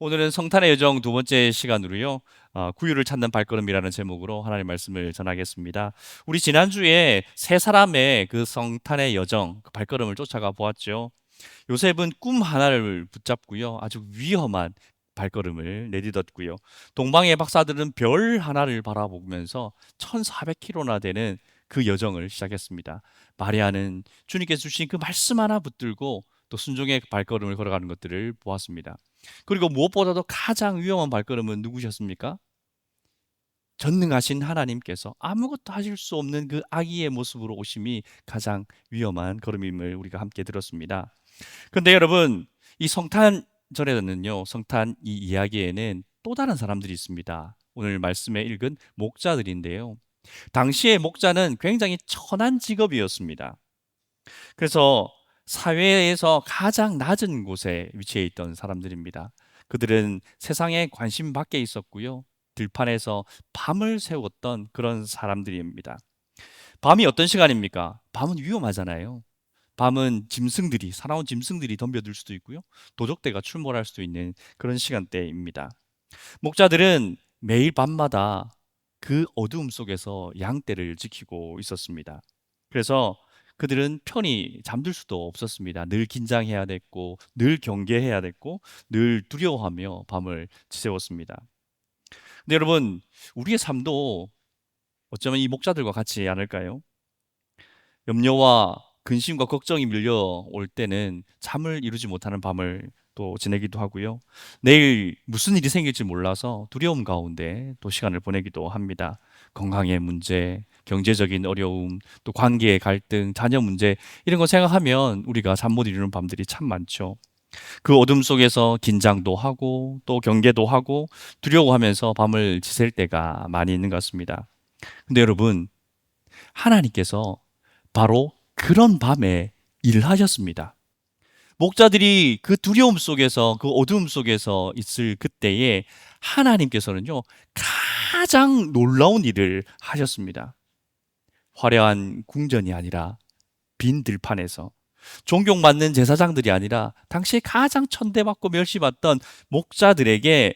오늘은 성탄의 여정 두 번째 시간으로요. 구유를 찾는 발걸음이라는 제목으로 하나님의 말씀을 전하겠습니다. 우리 지난주에 세 사람의 그 성탄의 여정, 그 발걸음을 쫓아가 보았죠. 요셉은 꿈 하나를 붙잡고요. 아주 위험한 발걸음을 내딛었고요. 동방의 박사들은 별 하나를 바라보면서 1400km나 되는 그 여정을 시작했습니다. 마리아는 주님께서 주신 그 말씀 하나 붙들고 또 순종의 발걸음을 걸어가는 것들을 보았습니다. 그리고 무엇보다도 가장 위험한 발걸음은 누구셨습니까? 전능하신 하나님께서 아무것도 하실 수 없는 그 아기의 모습으로 오심이 가장 위험한 걸음임을 우리가 함께 들었습니다. 그런데 여러분, 이 성탄절에는요, 성탄 이 이야기에는 또 다른 사람들이 있습니다. 오늘 말씀에 읽은 목자들인데요. 당시의 목자는 굉장히 천한 직업이었습니다. 그래서 사회에서 가장 낮은 곳에 위치해 있던 사람들입니다. 그들은 세상에 관심 밖에 있었고요. 들판에서 밤을 새웠던 그런 사람들입니다. 밤이 어떤 시간입니까? 밤은 위험하잖아요. 밤은 짐승들이, 사나운 짐승들이 덤벼들 수도 있고요. 도적대가 출몰할 수도 있는 그런 시간대입니다. 목자들은 매일 밤마다 그 어두움 속에서 양떼를 지키고 있었습니다. 그래서 그들은 편히 잠들 수도 없었습니다. 늘 긴장해야 됐고, 늘 경계해야 됐고, 늘 두려워하며 밤을 지새웠습니다. 근데 여러분, 우리의 삶도 어쩌면 이 목자들과 같지 않을까요? 염려와 근심과 걱정이 밀려올 때는 잠을 이루지 못하는 밤을 또 지내기도 하고요. 내일 무슨 일이 생길지 몰라서 두려움 가운데 또 시간을 보내기도 합니다. 건강의 문제, 경제적인 어려움, 또 관계의 갈등, 자녀 문제 이런 거 생각하면 우리가 잠 못 이루는 밤들이 참 많죠. 그 어둠 속에서 긴장도 하고 또 경계도 하고 두려워하면서 밤을 지샐 때가 많이 있는 것 같습니다. 근데 여러분, 하나님께서 바로 그런 밤에 일하셨습니다. 목자들이 그 두려움 속에서, 그 어두움 속에서 있을 그때에 하나님께서는요, 가장 놀라운 일을 하셨습니다. 화려한 궁전이 아니라 빈 들판에서, 존경받는 제사장들이 아니라 당시에 가장 천대받고 멸시받던 목자들에게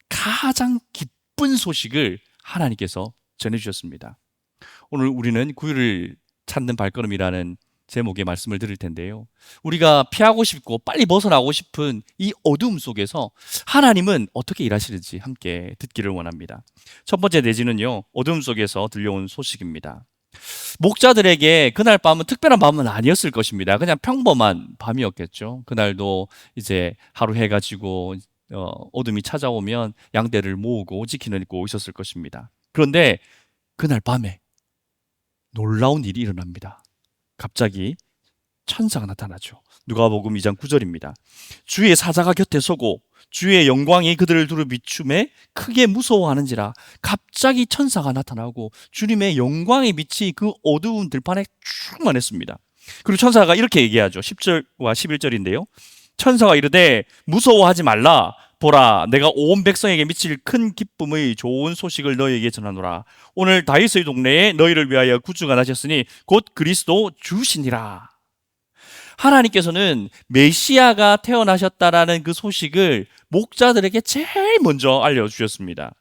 가장 기쁜 소식을 하나님께서 전해주셨습니다. 오늘 우리는 구유를 찾는 발걸음이라는 제목의 말씀을 들을 텐데요. 우리가 피하고 싶고 빨리 벗어나고 싶은 이 어둠 속에서 하나님은 어떻게 일하시는지 함께 듣기를 원합니다. 첫 번째 내지는요, 어둠 속에서 들려온 소식입니다. 목자들에게 그날 밤은 특별한 밤은 아니었을 것입니다. 그냥 평범한 밤이었겠죠. 그날도 이제 하루 해가 지고 어둠이 찾아오면 양떼를 모으고 지키고 있었을 것입니다. 그런데 그날 밤에 놀라운 일이 일어납니다. 갑자기 천사가 나타나죠. 누가복음 2장 9절입니다. 주의 사자가 곁에 서고 주의 영광이 그들을 두루 비춤에 크게 무서워하는지라. 갑자기 천사가 나타나고 주님의 영광의 빛이 그 어두운 들판에 충만했습니다. 그리고 천사가 이렇게 얘기하죠. 10절과 11절인데요. 천사가 이르되 무서워하지 말라. 보라, 내가 온 백성에게 미칠 큰 기쁨의 좋은 소식을 너희에게 전하노라. 오늘 다윗의 동네에 너희를 위하여 구주가 나셨으니 곧 그리스도 주시니라. 하나님께서는 메시아가 태어나셨다라는 그 소식을 목자들에게 제일 먼저 알려주셨습니다.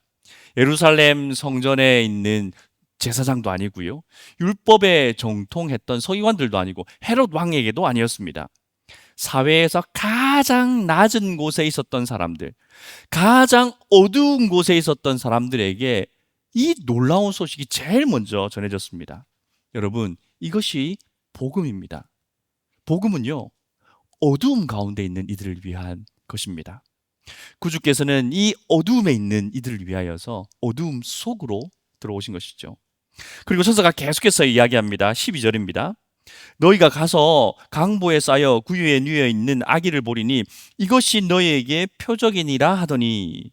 예루살렘 성전에 있는 제사장도 아니고요, 율법에 정통했던 서기관들도 아니고 헤롯 왕에게도 아니었습니다. 사회에서 가장 낮은 곳에 있었던 사람들, 가장 어두운 곳에 있었던 사람들에게 이 놀라운 소식이 제일 먼저 전해졌습니다. 여러분, 이것이 복음입니다. 복음은요, 어두움 가운데 있는 이들을 위한 것입니다. 구주께서는 이 어두움에 있는 이들을 위하여서 어두움 속으로 들어오신 것이죠. 그리고 천사가 계속해서 이야기합니다. 12절입니다. 너희가 가서 강보에 쌓여 구유에 누워 있는 아기를 보리니 이것이 너희에게 표적이니라 하더니,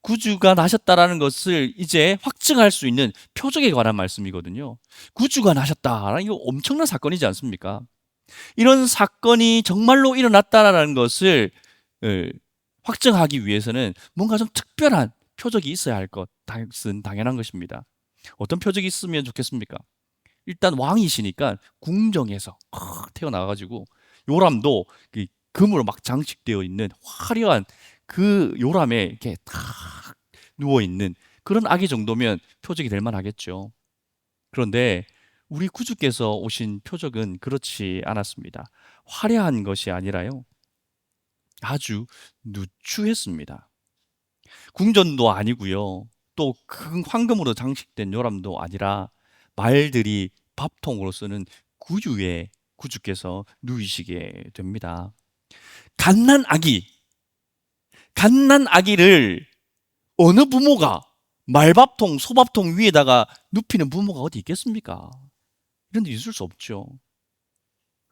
구주가 나셨다라는 것을 이제 확증할 수 있는 표적에 관한 말씀이거든요. 구주가 나셨다라는 이거 엄청난 사건이지 않습니까? 이런 사건이 정말로 일어났다라는 것을 확증하기 위해서는 뭔가 좀 특별한 표적이 있어야 할 것은 당연한 것입니다. 어떤 표적이 있으면 좋겠습니까? 일단 왕이시니까 궁정에서 태어나가지고 요람도 금으로 막 장식되어 있는 화려한 그 요람에 이렇게 탁 누워 있는 그런 아기 정도면 표적이 될 만하겠죠. 그런데 우리 구주께서 오신 표적은 그렇지 않았습니다. 화려한 것이 아니라요. 아주 누추했습니다. 궁전도 아니고요. 또 큰 황금으로 장식된 요람도 아니라 말들이 밥통으로 쓰는 구유에 구주께서 누이시게 됩니다. 갓난 아기, 갓난 아기를 어느 부모가 말밥통, 소밥통 위에다가 눕히는 부모가 어디 있겠습니까? 이런 데 있을 수 없죠.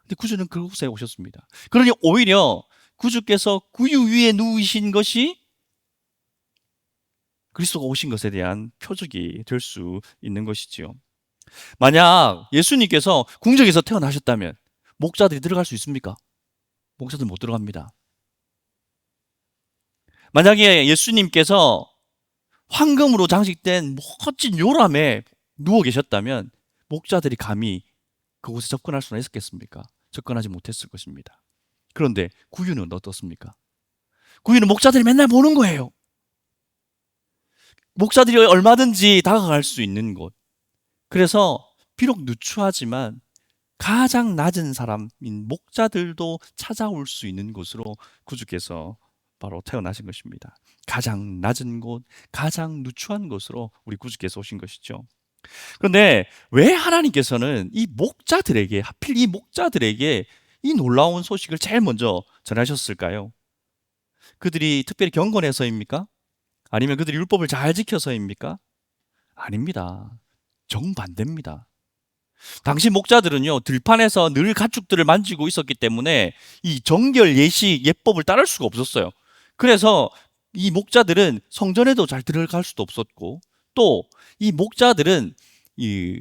근데 구주는 그곳에 오셨습니다. 그러니 오히려 구주께서 구유 위에 누우신 것이 그리스도가 오신 것에 대한 표적이 될 수 있는 것이지요. 만약 예수님께서 궁정에서 태어나셨다면 목자들이 들어갈 수 있습니까? 목자들 못 들어갑니다. 만약에 예수님께서 황금으로 장식된 멋진 요람에 누워 계셨다면 목자들이 감히 그곳에 접근할 수나 있었겠습니까? 접근하지 못했을 것입니다. 그런데 구유는 어떻습니까? 구유는 목자들이 맨날 보는 거예요. 목자들이 얼마든지 다가갈 수 있는 곳. 그래서 비록 누추하지만 가장 낮은 사람인 목자들도 찾아올 수 있는 곳으로 구주께서 바로 태어나신 것입니다. 가장 낮은 곳, 가장 누추한 곳으로 우리 구주께서 오신 것이죠. 그런데 왜 하나님께서는 이 목자들에게, 하필 이 목자들에게 이 놀라운 소식을 제일 먼저 전하셨을까요? 그들이 특별히 경건해서입니까? 아니면 그들이 율법을 잘 지켜서입니까? 아닙니다. 정반대입니다. 당시 목자들은요, 들판에서 늘 가축들을 만지고 있었기 때문에 이 정결, 예식, 예법을 따를 수가 없었어요. 그래서 이 목자들은 성전에도 잘 들어갈 수도 없었고, 또 이 목자들은 이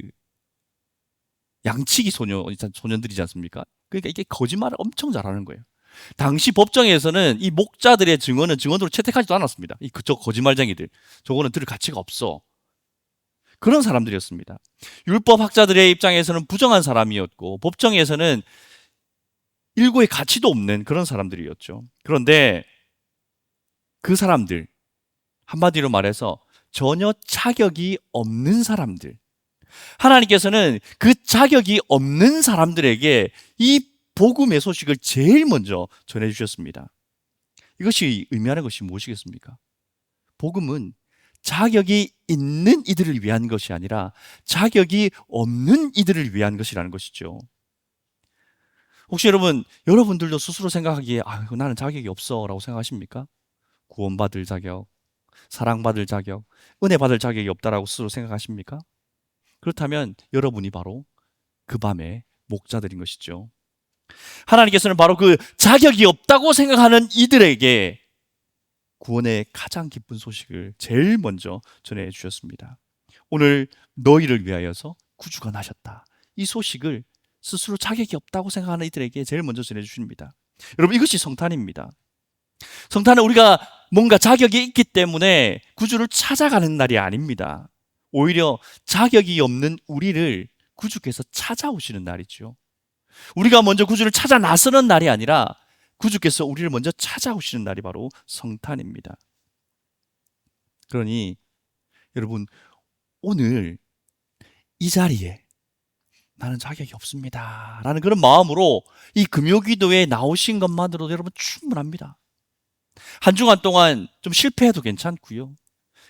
양치기 소년들이지 않습니까? 그러니까 이게 거짓말을 엄청 잘하는 거예요. 당시 법정에서는 이 목자들의 증언은 증언으로 채택하지도 않았습니다. 저 거짓말쟁이들. 저거는 들을 가치가 없어. 그런 사람들이었습니다. 율법 학자들의 입장에서는 부정한 사람이었고 법정에서는 일고의 가치도 없는 그런 사람들이었죠. 그런데 그 사람들, 한마디로 말해서 전혀 자격이 없는 사람들, 하나님께서는 그 자격이 없는 사람들에게 이 복음의 소식을 제일 먼저 전해주셨습니다. 이것이 의미하는 것이 무엇이겠습니까? 복음은 자격이 있는 이들을 위한 것이 아니라 자격이 없는 이들을 위한 것이라는 것이죠. 혹시 여러분들도 스스로 생각하기에 나는 자격이 없어 라고 생각하십니까? 구원받을 자격, 사랑받을 자격, 은혜 받을 자격이 없다라고 스스로 생각하십니까? 그렇다면 여러분이 바로 그 밤의 목자들인 것이죠. 하나님께서는 바로 그 자격이 없다고 생각하는 이들에게 구원의 가장 기쁜 소식을 제일 먼저 전해 주셨습니다. 오늘 너희를 위하여서 구주가 나셨다. 이 소식을 스스로 자격이 없다고 생각하는 이들에게 제일 먼저 전해 주십니다. 여러분, 이것이 성탄입니다. 성탄은 우리가 뭔가 자격이 있기 때문에 구주를 찾아가는 날이 아닙니다. 오히려 자격이 없는 우리를 구주께서 찾아오시는 날이죠. 우리가 먼저 구주를 찾아 나서는 날이 아니라 구주께서 우리를 먼저 찾아오시는 날이 바로 성탄입니다. 그러니 여러분, 오늘 이 자리에 나는 자격이 없습니다 라는 그런 마음으로 이 금요기도에 나오신 것만으로도 여러분 충분합니다. 한 주간 동안 좀 실패해도 괜찮고요,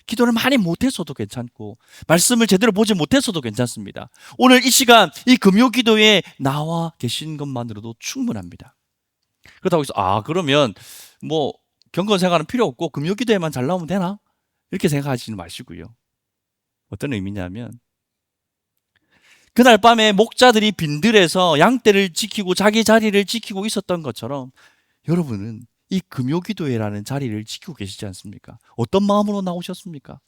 기도를 많이 못했어도 괜찮고, 말씀을 제대로 보지 못했어도 괜찮습니다. 오늘 이 시간 이 금요기도에 나와 계신 것만으로도 충분합니다. 그렇다고 해서 그러면 뭐 경건생활은 필요 없고 금요기도에만 잘 나오면 되나? 이렇게 생각하시지 마시고요. 어떤 의미냐면 그날 밤에 목자들이 빈들에서 양떼를 지키고 자기 자리를 지키고 있었던 것처럼 여러분은 이 금요기도회라는 자리를 지키고 계시지 않습니까? 어떤 마음으로 나오셨습니까?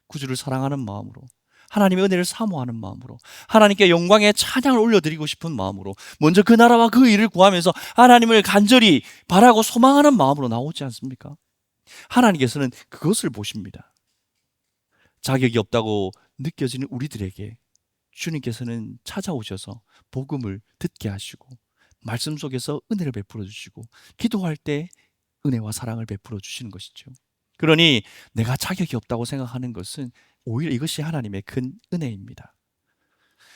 구주를 사랑하는 마음으로, 하나님의 은혜를 사모하는 마음으로, 하나님께 영광의 찬양을 올려드리고 싶은 마음으로, 먼저 그 나라와 그 일을 구하면서 하나님을 간절히 바라고 소망하는 마음으로 나오지 않습니까? 하나님께서는 그것을 보십니다. 자격이 없다고 느껴지는 우리들에게 주님께서는 찾아오셔서 복음을 듣게 하시고 말씀 속에서 은혜를 베풀어 주시고 기도할 때 은혜와 사랑을 베풀어 주시는 것이죠. 그러니 내가 자격이 없다고 생각하는 것은 오히려 이것이 하나님의 큰 은혜입니다.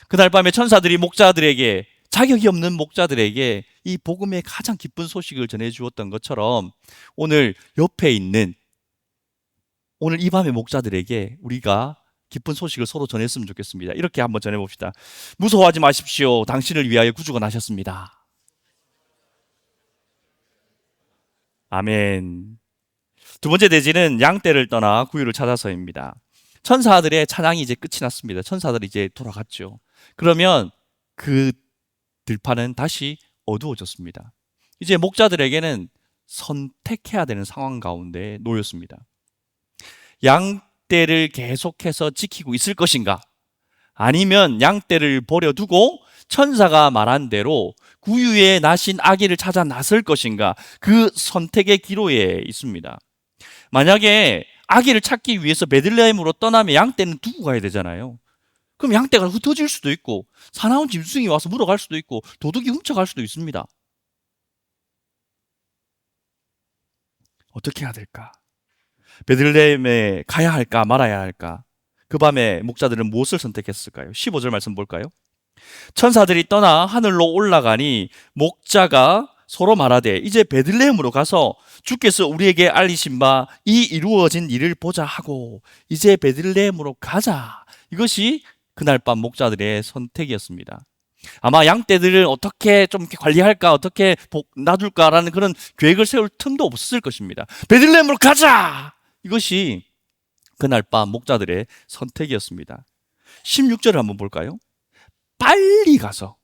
그날 밤에 천사들이 목자들에게, 자격이 없는 목자들에게 이 복음의 가장 기쁜 소식을 전해 주었던 것처럼 오늘 옆에 있는, 오늘 이 밤의 목자들에게 우리가 기쁜 소식을 서로 전했으면 좋겠습니다. 이렇게 한번 전해봅시다. 무서워하지 마십시오. 당신을 위하여 구주가 나셨습니다. 아멘. 두 번째 대지는 양떼를 떠나 구유를 찾아서입니다. 천사들의 찬양이 이제 끝이 났습니다. 천사들이 이제 돌아갔죠. 그러면 그 들판은 다시 어두워졌습니다. 이제 목자들에게는 선택해야 되는 상황 가운데 놓였습니다. 양떼를 계속해서 지키고 있을 것인가? 아니면 양떼를 버려두고 천사가 말한 대로 구유에 나신 아기를 찾아 나설 것인가? 그 선택의 기로에 있습니다. 만약에 아기를 찾기 위해서 베들레헴으로 떠나면 양떼는 두고 가야 되잖아요. 그럼 양떼가 흩어질 수도 있고 사나운 짐승이 와서 물어갈 수도 있고 도둑이 훔쳐갈 수도 있습니다. 어떻게 해야 될까? 베들레헴에 가야 할까 말아야 할까? 그 밤에 목자들은 무엇을 선택했을까요? 15절 말씀 볼까요? 천사들이 떠나 하늘로 올라가니 목자가 서로 말하되 이제 베들레헴으로 가서 주께서 우리에게 알리신 바 이 이루어진 일을 보자 하고 이제 베들레헴으로 가자. 이것이 그날 밤 목자들의 선택이었습니다. 아마 양떼들을 어떻게 좀 관리할까, 어떻게 놔둘까라는 그런 계획을 세울 틈도 없었을 것입니다. 베들레헴으로 가자! 이것이 그날 밤 목자들의 선택이었습니다. 16절을 한번 볼까요? 빨리 가서,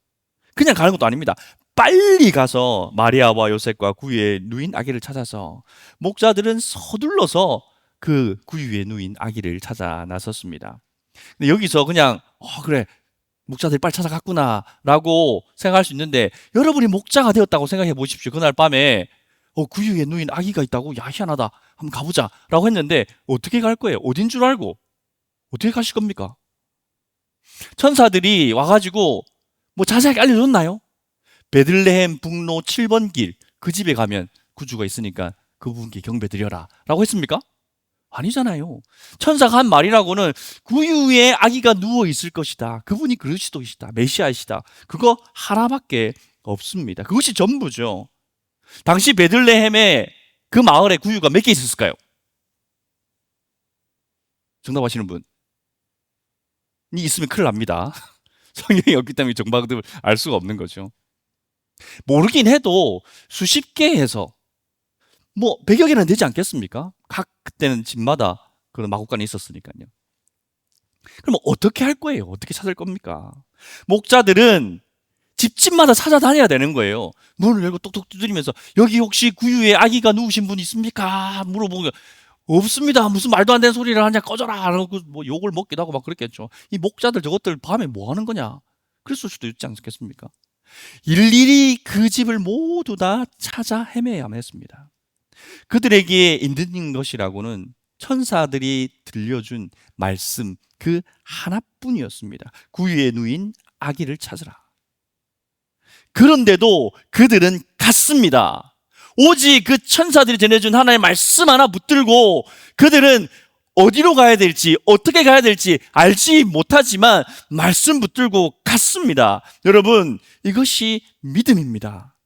그냥 가는 것도 아닙니다. 빨리 가서 마리아와 요셉과 구유의 누인 아기를 찾아서 목자들은 서둘러서 그 구유의 누인 아기를 찾아 나섰습니다. 근데 여기서 그냥 그래, 목자들이 빨리 찾아갔구나 라고 생각할 수 있는데, 여러분이 목자가 되었다고 생각해 보십시오. 그날 밤에 구유의 누인 아기가 있다고, 야 희한하다, 한번 가보자 라고 했는데 어떻게 갈 거예요? 어딘 줄 알고 어떻게 가실 겁니까? 천사들이 와가지고 뭐 자세하게 알려줬나요? 베들레헴 북로 7번 길, 그 집에 가면 구주가 있으니까 그분께 경배드려라 라고 했습니까? 아니잖아요. 천사가 한 말이라고는 구유에 아기가 누워 있을 것이다, 그분이 그리스도이시다, 메시아이시다, 그거 하나밖에 없습니다. 그것이 전부죠. 당시 베들레헴에 그 마을에 구유가 몇 개 있었을까요? 정답하시는 분? 이 있으면 큰일 납니다. 성경이 없기 때문에 정답을 알 수가 없는 거죠. 모르긴 해도 수십 개에서 뭐 100여 개는 되지 않겠습니까? 각 그때는 집마다 그런 마구간이 있었으니까요. 그럼 어떻게 할 거예요? 어떻게 찾을 겁니까? 목자들은 집집마다 찾아다녀야 되는 거예요. 문을 열고 똑똑 두드리면서 여기 혹시 구유에 아기가 누우신 분 있습니까? 물어보면 없습니다. 무슨 말도 안 되는 소리를 하냐, 꺼져라 라고 뭐 욕을 먹기도 하고 막 그랬겠죠. 이 목자들 저것들 밤에 뭐 하는 거냐, 그랬을 수도 있지 않겠습니까? 일일이 그 집을 모두 다 찾아 헤매야만 했습니다. 그들에게 있는 것이라고는 천사들이 들려준 말씀 그 하나뿐이었습니다. 구유에 누인 아기를 찾으라. 그런데도 그들은 갔습니다. 오직 그 천사들이 전해준 하나의 말씀 하나 붙들고 그들은 어디로 가야 될지, 어떻게 가야 될지 알지 못하지만 말씀 붙들고 갔습니다. 여러분, 이것이 믿음입니다.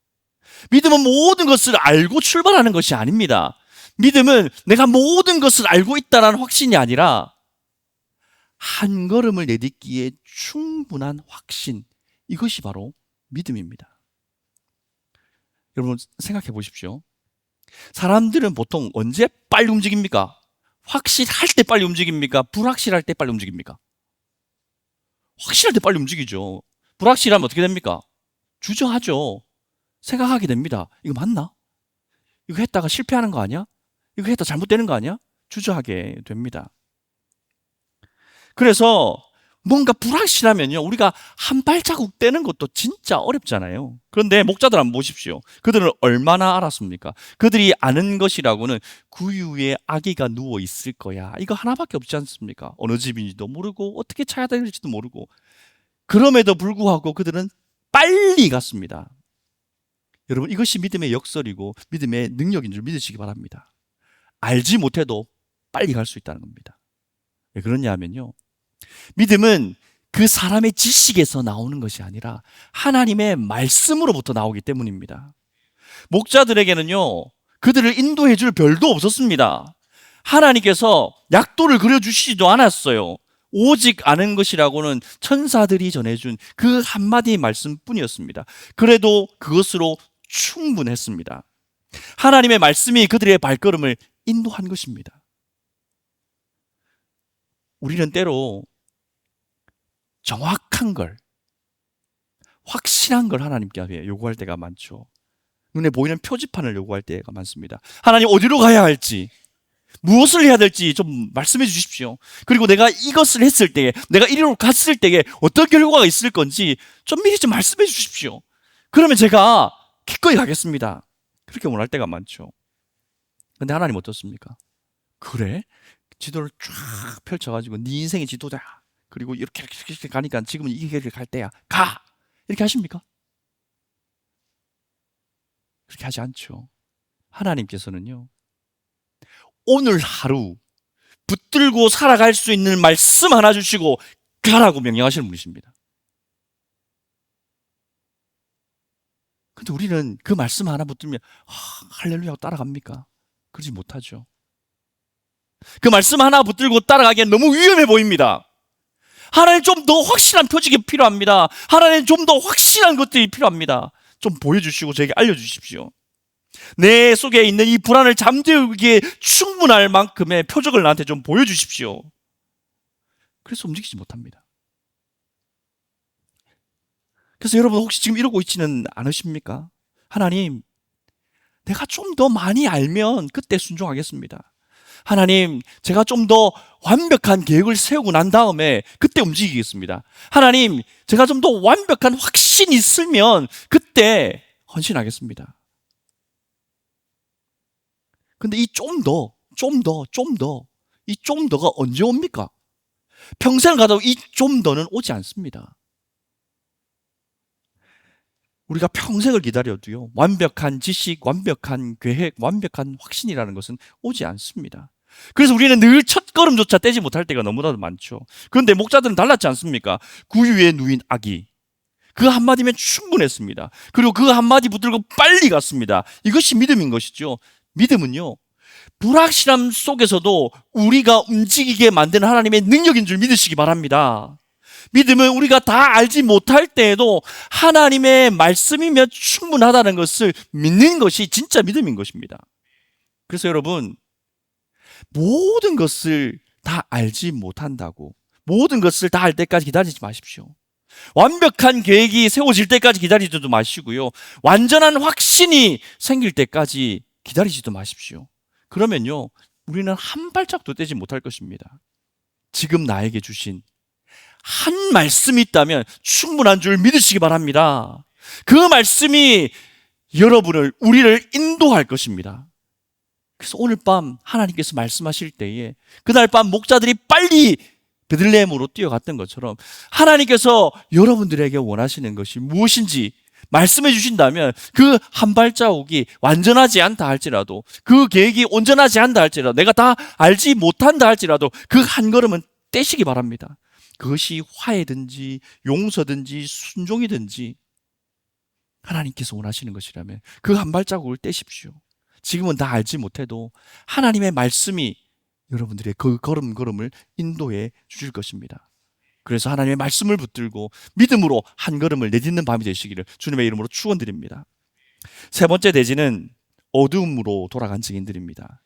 믿음은 모든 것을 알고 출발하는 것이 아닙니다. 믿음은 내가 모든 것을 알고 있다는 확신이 아니라 한 걸음을 내딛기에 충분한 확신, 이것이 바로 믿음입니다. 여러분 생각해 보십시오. 사람들은 보통 언제 빨리 움직입니까? 확실할 때 빨리 움직입니까? 불확실할 때 빨리 움직입니까? 확실할 때 빨리 움직이죠. 불확실하면 어떻게 됩니까? 주저하죠. 생각하게 됩니다. 이거 맞나? 이거 했다가 실패하는 거 아니야? 이거 했다 잘못되는 거 아니야? 주저하게 됩니다. 그래서 뭔가 불확실하면요, 우리가 한 발자국 떼는 것도 진짜 어렵잖아요. 그런데 목자들 한번 보십시오. 그들은 얼마나 알았습니까? 그들이 아는 것이라고는 구유에 아기가 누워 있을 거야, 이거 하나밖에 없지 않습니까? 어느 집인지도 모르고 어떻게 찾아야 될지도 모르고. 그럼에도 불구하고 그들은 빨리 갔습니다. 여러분, 이것이 믿음의 역설이고 믿음의 능력인 줄 믿으시기 바랍니다. 알지 못해도 빨리 갈 수 있다는 겁니다. 왜 그러냐 하면요, 믿음은 그 사람의 지식에서 나오는 것이 아니라 하나님의 말씀으로부터 나오기 때문입니다. 목자들에게는요, 그들을 인도해 줄 별도 없었습니다. 하나님께서 약도를 그려주시지도 않았어요. 오직 아는 것이라고는 천사들이 전해준 그 한마디 말씀뿐이었습니다. 그래도 그것으로 충분했습니다. 하나님의 말씀이 그들의 발걸음을 인도한 것입니다. 우리는 때로 정확한 걸, 확실한 걸 하나님께 요구할 때가 많죠. 눈에 보이는 표지판을 요구할 때가 많습니다. 하나님, 어디로 가야 할지, 무엇을 해야 될지 좀 말씀해 주십시오. 그리고 내가 이것을 했을 때에, 내가 이리로 갔을 때에 어떤 결과가 있을 건지 좀 미리 좀 말씀해 주십시오. 그러면 제가 기꺼이 가겠습니다. 그렇게 원할 때가 많죠. 근데 하나님 어떻습니까? 그래? 지도를 쫙 펼쳐가지고 네 인생의 지도자, 그리고 이렇게 가니까 지금은 이 길을 갈 때야, 가! 이렇게 하십니까? 그렇게 하지 않죠. 하나님께서는요, 오늘 하루 붙들고 살아갈 수 있는 말씀 하나 주시고 가라고 명령하시는 분이십니다. 근데 우리는 그 말씀 하나 붙들면 할렐루야 하고 따라갑니까? 그러지 못하죠. 그 말씀 하나 붙들고 따라가기엔 너무 위험해 보입니다. 하나님, 좀 더 확실한 표적이 필요합니다. 하나님, 좀 더 확실한 것들이 필요합니다. 좀 보여주시고 저에게 알려주십시오. 내 속에 있는 이 불안을 잠재우기에 충분할 만큼의 표적을 나한테 좀 보여주십시오. 그래서 움직이지 못합니다. 그래서 여러분, 혹시 지금 이러고 있지는 않으십니까? 하나님, 내가 좀 더 많이 알면 그때 순종하겠습니다. 하나님, 제가 좀 더 완벽한 계획을 세우고 난 다음에 그때 움직이겠습니다. 하나님, 제가 좀 더 완벽한 확신이 있으면 그때 헌신하겠습니다. 근데 이 좀 더, 이 좀 더가 언제 옵니까? 평생 가도 이 좀 더는 오지 않습니다. 우리가 평생을 기다려도요, 완벽한 지식, 완벽한 계획, 완벽한 확신이라는 것은 오지 않습니다. 그래서 우리는 늘 첫걸음조차 떼지 못할 때가 너무나도 많죠. 그런데 목자들은 달랐지 않습니까? 구유에 누인 아기, 그 한마디면 충분했습니다. 그리고 그 한마디 붙들고 빨리 갔습니다. 이것이 믿음인 것이죠. 믿음은요, 불확실함 속에서도 우리가 움직이게 만드는 하나님의 능력인 줄 믿으시기 바랍니다. 믿음은 우리가 다 알지 못할 때에도 하나님의 말씀이면 충분하다는 것을 믿는 것이 진짜 믿음인 것입니다. 그래서 여러분, 모든 것을 다 알지 못한다고 모든 것을 다 알 때까지 기다리지 마십시오. 완벽한 계획이 세워질 때까지 기다리지도 마시고요, 완전한 확신이 생길 때까지 기다리지도 마십시오. 그러면요, 우리는 한 발짝도 떼지 못할 것입니다. 지금 나에게 주신 한 말씀이 있다면 충분한 줄 믿으시기 바랍니다. 그 말씀이 우리를 인도할 것입니다. 그래서 오늘 밤 하나님께서 말씀하실 때에 그날 밤 목자들이 빨리 베들레헴으로 뛰어갔던 것처럼 하나님께서 여러분들에게 원하시는 것이 무엇인지 말씀해 주신다면 그 한 발자국이 완전하지 않다 할지라도, 그 계획이 온전하지 않다 할지라도, 내가 다 알지 못한다 할지라도 그 한 걸음은 떼시기 바랍니다. 그것이 화해든지 용서든지 순종이든지 하나님께서 원하시는 것이라면 그 한 발자국을 떼십시오. 지금은 다 알지 못해도 하나님의 말씀이 여러분들의 그 걸음걸음을 인도해 주실 것입니다. 그래서 하나님의 말씀을 붙들고 믿음으로 한 걸음을 내딛는 밤이 되시기를 주님의 이름으로 축원드립니다. 세 번째 대지는 어둠으로 돌아간 증인들입니다.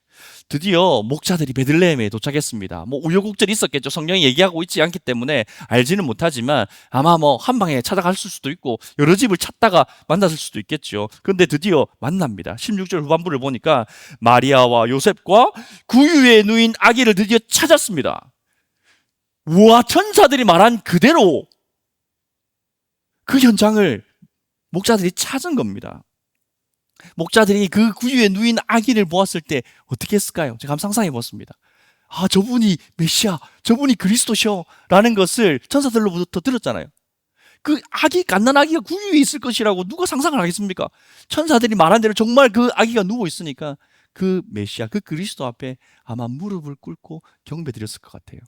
드디어 목자들이 베들레헴에 도착했습니다. 우여곡절이 있었겠죠. 성경이 얘기하고 있지 않기 때문에 알지는 못하지만 아마 한 방에 찾아갔을 수도 있고 여러 집을 찾다가 만났을 수도 있겠죠. 그런데 드디어 만납니다. 16절 후반부를 보니까 마리아와 요셉과 구유에 누인 아기를 드디어 찾았습니다. 우와, 천사들이 말한 그대로 그 현장을 목자들이 찾은 겁니다. 목자들이 그 구유에 누인 아기를 보았을 때 어떻게 했을까요? 제가 한번 상상해 봤습니다. 저분이 메시아, 저분이 그리스도셔 라는 것을 천사들로부터 들었잖아요. 그 아기, 갓난 아기가 구유에 있을 것이라고 누가 상상을 하겠습니까? 천사들이 말한 대로 정말 그 아기가 누워 있으니까 그 메시아, 그 그리스도 앞에 아마 무릎을 꿇고 경배드렸을 것 같아요.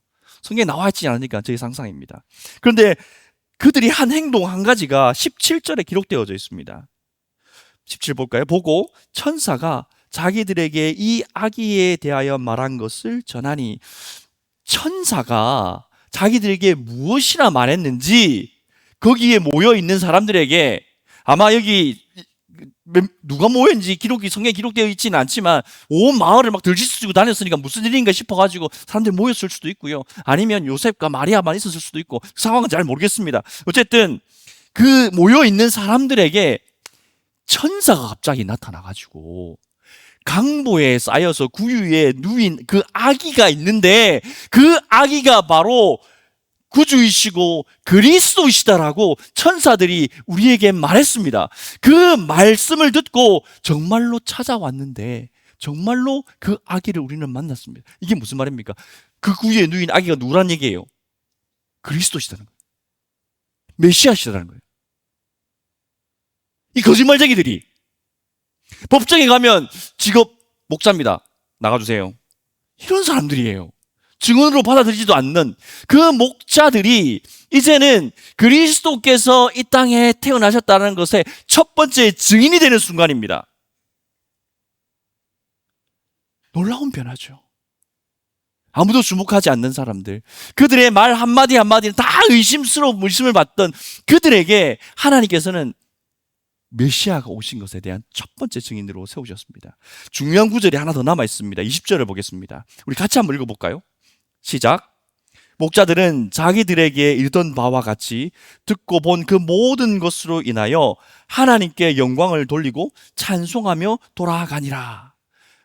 성경에 나와 있지 않으니까 제 상상입니다. 그런데 그들이 한 행동 한 가지가 17절에 기록되어져 있습니다. 17 볼까요? 보고 천사가 자기들에게 이 아기에 대하여 말한 것을 전하니, 천사가 자기들에게 무엇이나 말했는지 거기에 모여 있는 사람들에게, 아마 여기 누가 모였는지 성경에 기록되어 있지는 않지만 온 마을을 막 들쥐쓰고 다녔으니까 무슨 일인가 싶어가지고 사람들이 모였을 수도 있고요, 아니면 요셉과 마리아만 있었을 수도 있고, 그 상황은 잘 모르겠습니다. 어쨌든 그 모여 있는 사람들에게 천사가 갑자기 나타나가지고 강보에 쌓여서 구유에 누인 그 아기가 있는데 그 아기가 바로 구주이시고 그리스도이시다라고 천사들이 우리에게 말했습니다. 그 말씀을 듣고 정말로 찾아왔는데 정말로 그 아기를 우리는 만났습니다. 이게 무슨 말입니까? 그 구유에 누인 아기가 누구란 얘기예요? 그리스도시다는 거예요. 메시아시다는 거예요. 이 거짓말쟁이들이 법정에 가면 직업 목사입니다, 나가주세요, 이런 사람들이에요. 증언으로 받아들이지도 않는 그 목자들이 이제는 그리스도께서 이 땅에 태어나셨다는 것의 첫 번째 증인이 되는 순간입니다. 놀라운 변화죠. 아무도 주목하지 않는 사람들, 그들의 말 한마디 한마디는 다 의심스러운 의심을 받던 그들에게 하나님께서는 메시아가 오신 것에 대한 첫 번째 증인으로 세우셨습니다. 중요한 구절이 하나 더 남아 있습니다. 20절을 보겠습니다. 우리 같이 한번 읽어볼까요? 시작. 목자들은 자기들에게 이르던 바와 같이 듣고 본 그 모든 것으로 인하여 하나님께 영광을 돌리고 찬송하며 돌아가니라.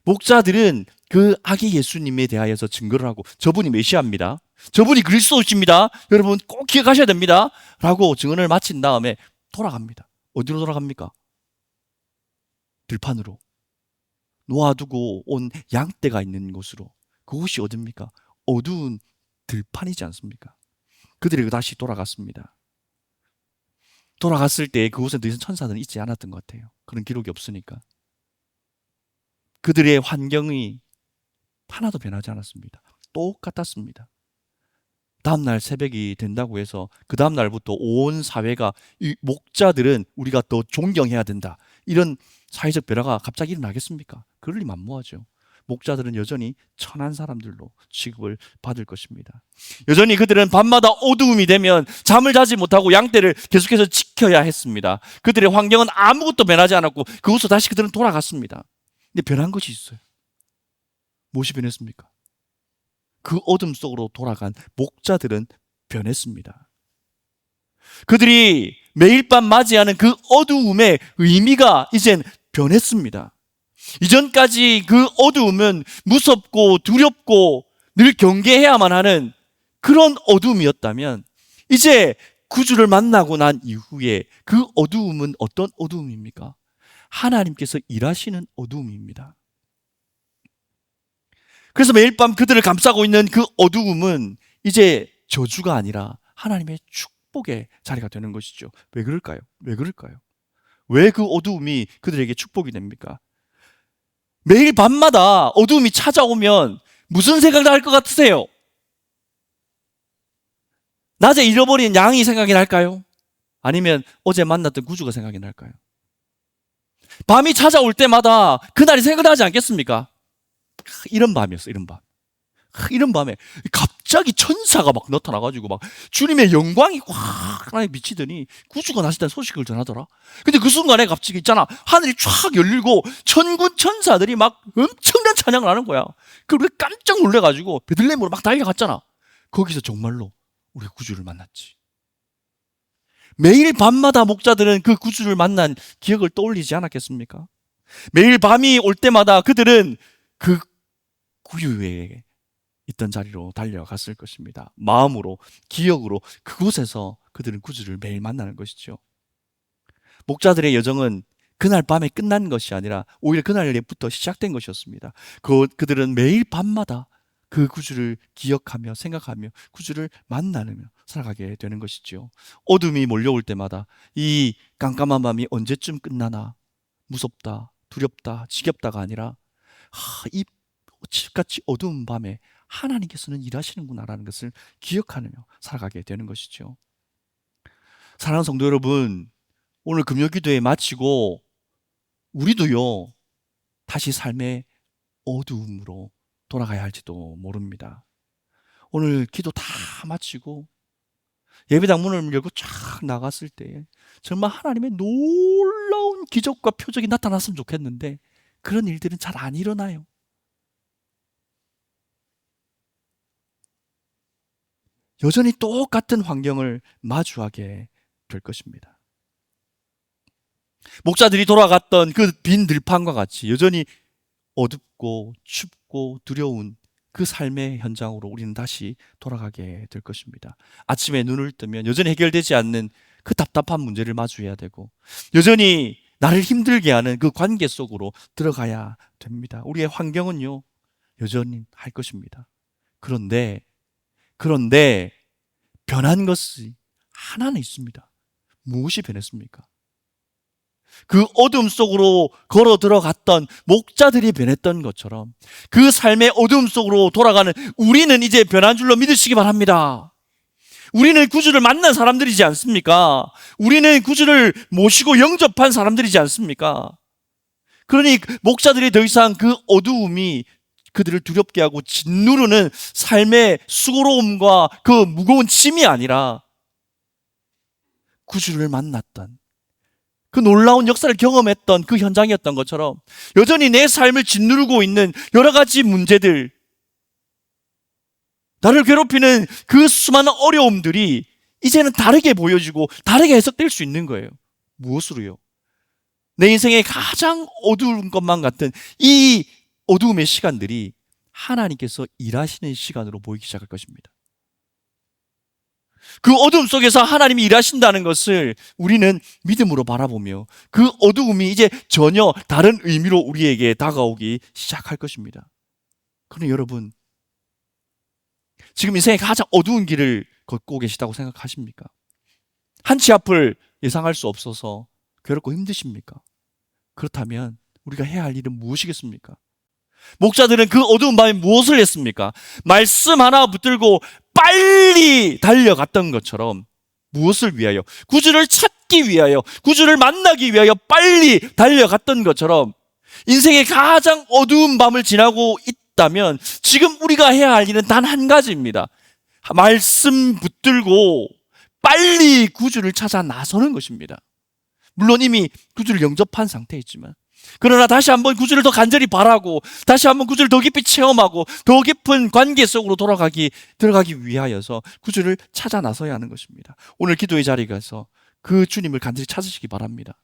목자들은 그 아기 예수님에 대하여서 증거를 하고, 저분이 메시아입니다, 저분이 그리스도이십니다, 여러분 꼭 기억하셔야 됩니다 라고 증언을 마친 다음에 돌아갑니다. 어디로 돌아갑니까? 들판으로, 놓아두고 온 양떼가 있는 곳으로. 그곳이 어딥니까? 어두운 들판이지 않습니까? 그들이 다시 돌아갔습니다. 돌아갔을 때 그곳에 더 이상 천사들은 있지 않았던 것 같아요. 그런 기록이 없으니까. 그들의 환경이 하나도 변하지 않았습니다. 똑같았습니다. 다음날 새벽이 된다고 해서 그 다음날부터 온 사회가 이 목자들은 우리가 더 존경해야 된다, 이런 사회적 변화가 갑자기 일어나겠습니까? 그럴 리 만무하죠. 목자들은 여전히 천한 사람들로 취급을 받을 것입니다. 여전히 그들은 밤마다 어두움이 되면 잠을 자지 못하고 양떼를 계속해서 지켜야 했습니다. 그들의 환경은 아무것도 변하지 않았고 그곳으로 다시 그들은 돌아갔습니다. 근데 변한 것이 있어요. 무엇이 변했습니까? 그 어둠 속으로 돌아간 목자들은 변했습니다. 그들이 매일 밤 맞이하는 그 어두움의 의미가 이젠 변했습니다. 이전까지 그 어두움은 무섭고 두렵고 늘 경계해야만 하는 그런 어두움이었다면, 이제 구주를 만나고 난 이후에 그 어두움은 어떤 어두움입니까? 하나님께서 일하시는 어두움입니다. 그래서 매일 밤 그들을 감싸고 있는 그 어두움은 이제 저주가 아니라 하나님의 축복의 자리가 되는 것이죠. 왜 그럴까요? 왜 그럴까요? 왜 그 어두움이 그들에게 축복이 됩니까? 매일 밤마다 어두움이 찾아오면 무슨 생각을 할 것 같으세요? 낮에 잃어버린 양이 생각이 날까요? 아니면 어제 만났던 구주가 생각이 날까요? 밤이 찾아올 때마다 그날이 생각나지 않겠습니까? 이런 밤이었어, 이런 밤. 이런 밤에 갑자기 천사가 막 나타나가지고 막 주님의 영광이 확 미치더니 구주가 나셨다는 소식을 전하더라. 근데 그 순간에 갑자기 있잖아, 하늘이 쫙 열리고 천군 천사들이 막 엄청난 찬양을 하는 거야. 그리고 깜짝 놀래가지고 베들레헴으로 막 달려갔잖아. 거기서 정말로 우리가 구주를 만났지. 매일 밤마다 목자들은 그 구주를 만난 기억을 떠올리지 않았겠습니까? 매일 밤이 올 때마다 그들은 그 구유에 있던 자리로 달려갔을 것입니다. 마음으로, 기억으로 그곳에서 그들은 구주를 매일 만나는 것이죠. 목자들의 여정은 그날 밤에 끝난 것이 아니라 오히려 그날부터 시작된 것이었습니다. 그들은 매일 밤마다 그 구주를 기억하며 생각하며 구주를 만나며 살아가게 되는 것이죠. 어둠이 몰려올 때마다 이 깜깜한 밤이 언제쯤 끝나나 무섭다, 두렵다, 지겹다가 아니라 이 칠같이 어두운 밤에 하나님께서는 일하시는구나라는 것을 기억하며 살아가게 되는 것이죠. 사랑하는 성도 여러분, 오늘 금요기도회 마치고 우리도요 다시 삶의 어두움으로 돌아가야 할지도 모릅니다. 오늘 기도 다 마치고 예배당 문을 열고 쫙 나갔을 때 정말 하나님의 놀라운 기적과 표적이 나타났으면 좋겠는데 그런 일들은 잘 안 일어나요. 여전히 똑같은 환경을 마주하게 될 것입니다. 목자들이 돌아갔던 그 빈 들판과 같이 여전히 어둡고 춥고 두려운 그 삶의 현장으로 우리는 다시 돌아가게 될 것입니다. 아침에 눈을 뜨면 여전히 해결되지 않는 그 답답한 문제를 마주해야 되고 여전히 나를 힘들게 하는 그 관계 속으로 들어가야 됩니다. 우리의 환경은요 여전히 할 것입니다. 그런데 변한 것이 하나는 있습니다. 무엇이 변했습니까? 그 어둠 속으로 걸어 들어갔던 목자들이 변했던 것처럼 그 삶의 어둠 속으로 돌아가는 우리는 이제 변한 줄로 믿으시기 바랍니다. 우리는 구주를 만난 사람들이지 않습니까? 우리는 구주를 모시고 영접한 사람들이지 않습니까? 그러니 목자들이 더 이상 그 어두움이 그들을 두렵게 하고 짓누르는 삶의 수고로움과 그 무거운 짐이 아니라 구주를 만났던 그 놀라운 역사를 경험했던 그 현장이었던 것처럼 여전히 내 삶을 짓누르고 있는 여러 가지 문제들, 나를 괴롭히는 그 수많은 어려움들이 이제는 다르게 보여지고 다르게 해석될 수 있는 거예요. 무엇으로요? 내 인생의 가장 어두운 것만 같은 이 어두움의 시간들이 하나님께서 일하시는 시간으로 보이기 시작할 것입니다. 그 어두움 속에서 하나님이 일하신다는 것을 우리는 믿음으로 바라보며 그 어두움이 이제 전혀 다른 의미로 우리에게 다가오기 시작할 것입니다. 그럼 여러분, 지금 인생의 가장 어두운 길을 걷고 계시다고 생각하십니까? 한치 앞을 예상할 수 없어서 괴롭고 힘드십니까? 그렇다면 우리가 해야 할 일은 무엇이겠습니까? 목자들은 그 어두운 밤에 무엇을 했습니까? 말씀 하나 붙들고 빨리 달려갔던 것처럼 무엇을 위하여? 구주를 찾기 위하여, 구주를 만나기 위하여 빨리 달려갔던 것처럼 인생의 가장 어두운 밤을 지나고 있다면 지금 우리가 해야 할 일은 단 한 가지입니다. 말씀 붙들고 빨리 구주를 찾아 나서는 것입니다. 물론 이미 구주를 영접한 상태이지만 그러나 다시 한번 구주를 더 간절히 바라고 다시 한번 구주를 더 깊이 체험하고 더 깊은 관계 속으로 들어가기 위하여서 구주를 찾아 나서야 하는 것입니다. 오늘 기도의 자리에 가서 그 주님을 간절히 찾으시기 바랍니다.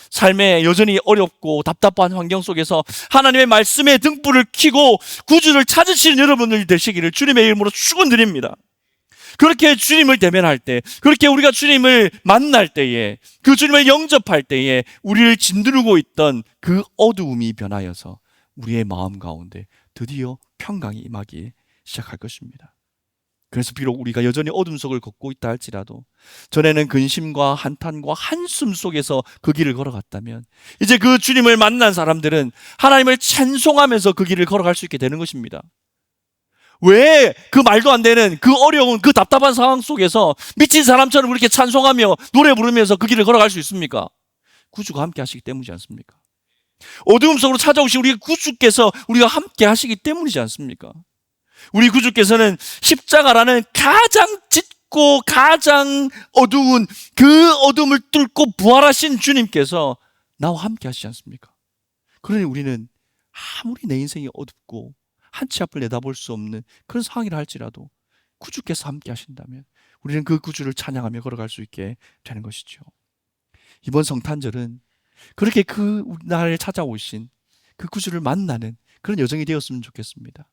삶에 여전히 어렵고 답답한 환경 속에서 하나님의 말씀에 등불을 켜고 구주를 찾으시는 여러분들 되시기를 주님의 이름으로 축원드립니다. 그렇게 주님을 대면할 때, 그렇게 우리가 주님을 만날 때에, 그 주님을 영접할 때에 우리를 짓누르고 있던 그 어두움이 변하여서 우리의 마음 가운데 드디어 평강이 임하기 시작할 것입니다. 그래서 비록 우리가 여전히 어둠 속을 걷고 있다 할지라도 전에는 근심과 한탄과 한숨 속에서 그 길을 걸어갔다면 이제 그 주님을 만난 사람들은 하나님을 찬송하면서 그 길을 걸어갈 수 있게 되는 것입니다. 왜 그 말도 안 되는 그 어려운 그 답답한 상황 속에서 미친 사람처럼 그렇게 찬송하며 노래 부르면서 그 길을 걸어갈 수 있습니까? 구주가 함께 하시기 때문이지 않습니까? 어두움 속으로 찾아오신 우리 구주께서 우리가 함께 하시기 때문이지 않습니까? 우리 구주께서는 십자가라는 가장 짙고 가장 어두운 그 어둠을 뚫고 부활하신 주님께서 나와 함께 하시지 않습니까? 그러니 우리는 아무리 내 인생이 어둡고 한치 앞을 내다볼 수 없는 그런 상황이라 할지라도 구주께서 함께 하신다면 우리는 그 구주를 찬양하며 걸어갈 수 있게 되는 것이죠. 이번 성탄절은 그렇게 그 나를 찾아오신 그 구주를 만나는 그런 여정이 되었으면 좋겠습니다.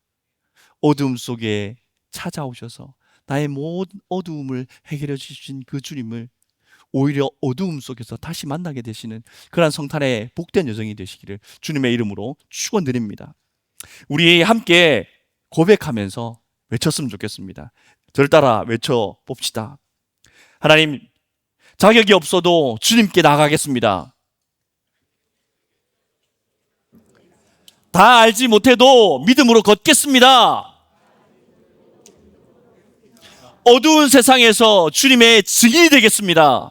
어두움 속에 찾아오셔서 나의 모든 어두움을 해결해 주신 그 주님을 오히려 어두움 속에서 다시 만나게 되시는 그러한 성탄의 복된 여정이 되시기를 주님의 이름으로 축원드립니다. 우리 함께 고백하면서 외쳤으면 좋겠습니다. 저를 따라 외쳐 봅시다. 하나님, 자격이 없어도 주님께 나가겠습니다. 다 알지 못해도 믿음으로 걷겠습니다. 어두운 세상에서 주님의 증인이 되겠습니다.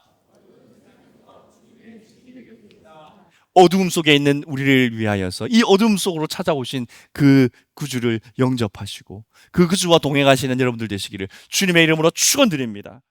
어두움 속에 있는 우리를 위하여서 이 어두움 속으로 찾아오신 그 구주를 영접하시고 그 구주와 동행하시는 여러분들 되시기를 주님의 이름으로 축원드립니다.